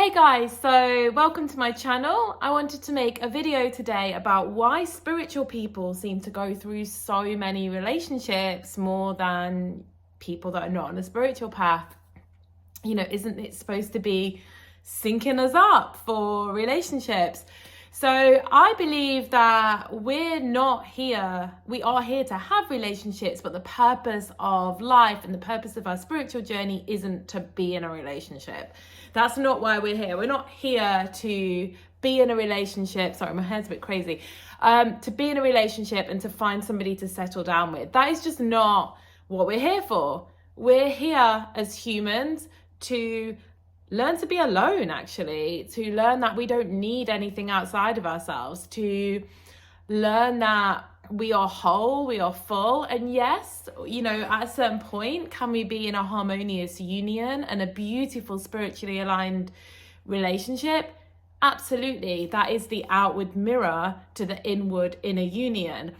Hey guys, so welcome to my channel. I wanted to make a video today about why spiritual people seem to go through so many relationships more than people that are not on a spiritual path. You know, isn't it supposed to be syncing us up for relationships? So I believe that we are here to have relationships, but the purpose of life and the purpose of our spiritual journey isn't to be in a relationship. That's not why we're here. We're not here to be in a relationship. Sorry, my head's a bit crazy. To be in a relationship and to find somebody to settle down with. That is just not what we're here for. We're here as humans to learn to be alone, actually, to learn that we don't need anything outside of ourselves, to learn that we are whole, we are full. And yes, you know, at a certain point, can we be in a harmonious union and a beautiful spiritually aligned relationship? Absolutely. That is the outward mirror to the inward inner union.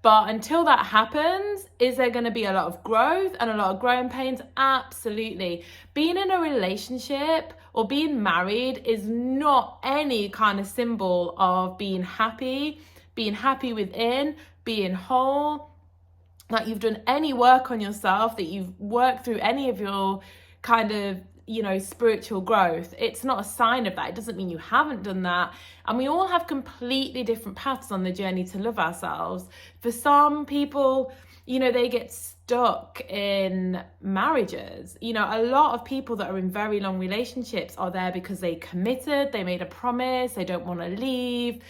But until that happens, is there going to be a lot of growth and a lot of growing pains? Absolutely. Being in a relationship or being married is not any kind of symbol of being happy within, being whole, that you've done any work on yourself, that you've worked through any of your kind of spiritual growth. It's not a sign of that. It doesn't mean you haven't done that. And we all have completely different paths on the journey to love ourselves. For some people, they get stuck in marriages. A lot of people that are in very long relationships are there because they committed, they made a promise, they don't want to leave.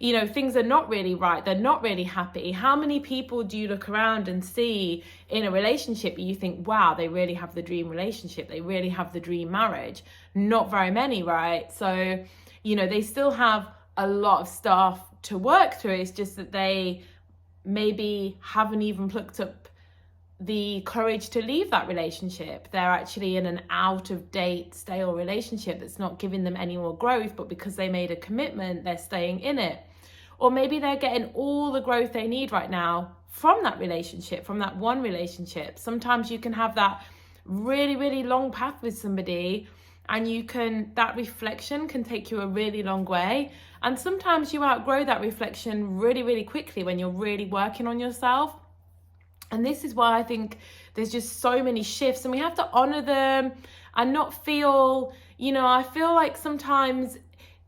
Things are not really right. They're not really happy. How many people do you look around and see in a relationship and you think, wow, they really have the dream relationship. They really have the dream marriage? Not very many, right? So, they still have a lot of stuff to work through. It's just that they maybe haven't even plucked up the courage to leave that relationship. They're actually in an out-of-date, stale relationship that's not giving them any more growth, but because they made a commitment, they're staying in it. Or maybe they're getting all the growth they need right now from that relationship, from that one relationship. Sometimes you can have that really, really long path with somebody, and that reflection can take you a really long way. And sometimes you outgrow that reflection really, really quickly when you're really working on yourself. And this is why I think there's just so many shifts, and we have to honor them and not feel, I feel like sometimes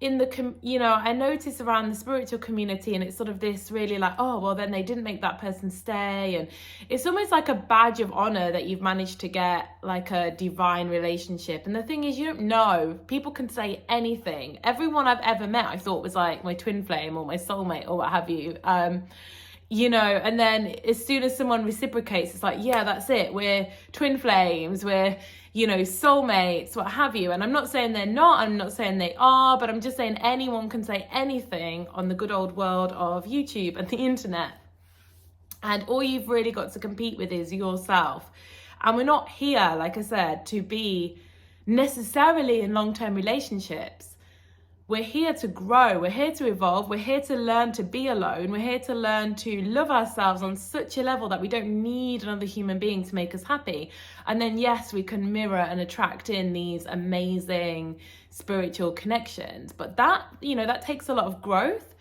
I notice around the spiritual community, and it's sort of this really like, oh, well, then they didn't make that person stay. And it's almost like a badge of honor that you've managed to get like a divine relationship. And the thing is, you don't know. People can say anything. Everyone I've ever met, I thought was like my twin flame or my soulmate or what have you. And then as soon as someone reciprocates, it's like, yeah, that's it. We're twin flames. We're, soulmates, what have you. And I'm not saying they're not, I'm not saying they are, but I'm just saying anyone can say anything on the good old world of YouTube and the internet. And all you've really got to compete with is yourself. And we're not here, like I said, to be necessarily in long-term relationships. We're here to grow, we're here to evolve, we're here to learn to be alone, we're here to learn to love ourselves on such a level that we don't need another human being to make us happy. And then yes, we can mirror and attract in these amazing spiritual connections. But that takes a lot of growth.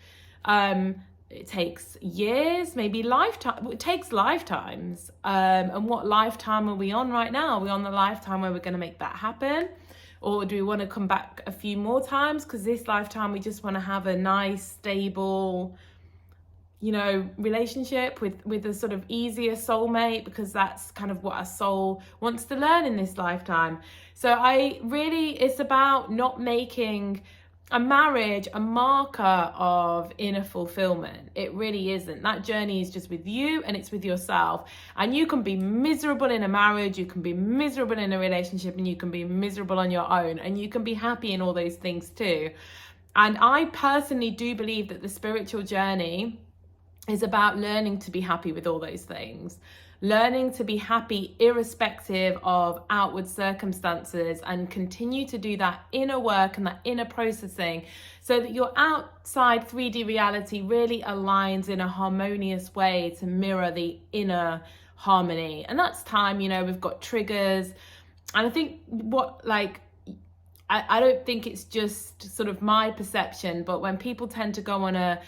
It takes years, maybe lifetime. It takes lifetimes. And what lifetime are we on right now? Are we on the lifetime where we're going to make that happen? Or do we want to come back a few more times? Because this lifetime, we just want to have a nice, stable, relationship with a sort of easier soulmate, because that's kind of what our soul wants to learn in this lifetime. So it's about not making a marriage a marker of inner fulfillment. It really isn't. That journey is just with you, and it's with yourself. And you can be miserable in a marriage, you can be miserable in a relationship, and you can be miserable on your own, and you can be happy in all those things too. And I personally do believe that the spiritual journey is about learning to be happy with all those things. Learning to be happy irrespective of outward circumstances, and continue to do that inner work and that inner processing so that your outside 3D reality really aligns in a harmonious way to mirror the inner harmony. And that's time, we've got triggers. And I think I don't think it's just sort of my perception, but when people tend to go on a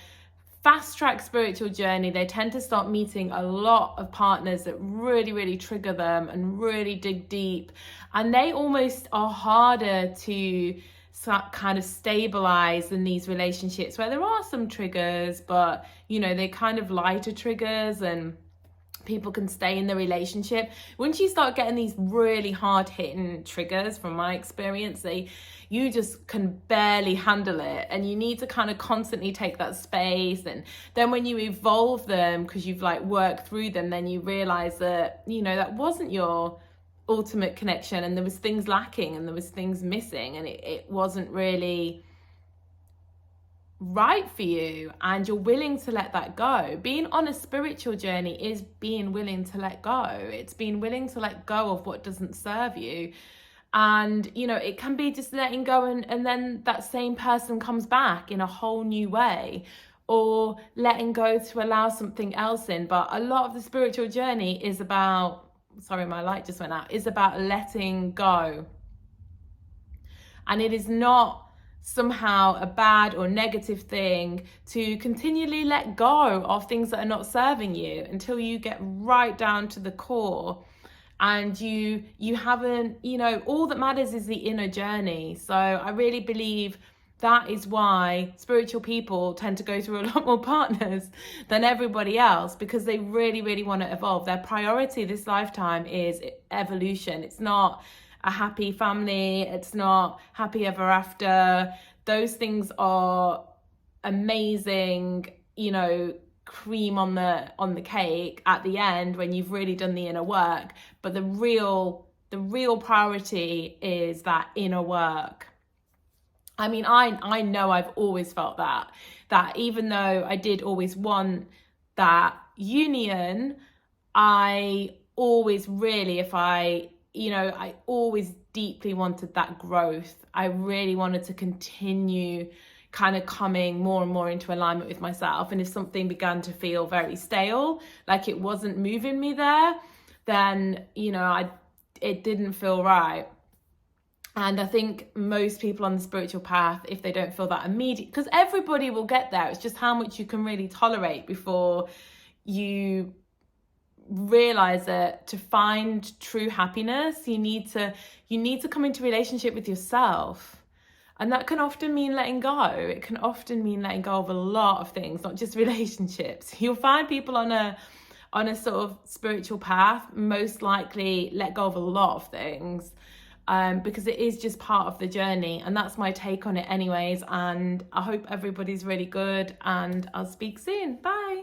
fast track spiritual journey, they tend to start meeting a lot of partners that really, really trigger them and really dig deep. And they almost are harder to kind of stabilize in these relationships where there are some triggers, but you know, they kind of lighter triggers and people can stay in the relationship. Once you start getting these really hard hitting triggers, from my experience, you just can barely handle it, and you need to kind of constantly take that space. And then when you evolve them, because you've like worked through them, then you realize that, you know, that wasn't your ultimate connection, and there was things lacking and there was things missing, and it wasn't really right for you, and you're willing to let that go. Being on a spiritual journey is being willing to let go. It's being willing to let go of what doesn't serve you. And you know, it can be just letting go, and then that same person comes back in a whole new way, or letting go to allow something else in. But a lot of the spiritual journey is about, sorry, my light just went out, is about letting go. And it is not somehow a bad or negative thing to continually let go of things that are not serving you until you get right down to the core, and you haven't, you know, all that matters is the inner journey. So I really believe that is why spiritual people tend to go through a lot more partners than everybody else, because they really, really want to evolve. Their priority this lifetime is evolution. It's not a happy family, it's not happy ever after. Those things are amazing, you know, cream on the cake at the end when you've really done the inner work. But the real priority is that inner work. I mean, I know I've always felt that even though I did always want that union, I always really, I always deeply wanted that growth. I really wanted to continue kind of coming more and more into alignment with myself. And if something began to feel very stale, like it wasn't moving me there, then, you know, it didn't feel right. And I think most people on the spiritual path, if they don't feel that immediate, because everybody will get there, it's just how much you can really tolerate before you realize that to find true happiness, you need to come into relationship with yourself. And that can often mean letting go. It can often mean letting go of a lot of things, not just relationships. You'll find people on a sort of spiritual path most likely let go of a lot of things, because it is just part of the journey. And that's my take on it anyways. And I hope everybody's really good, and I'll speak soon. Bye.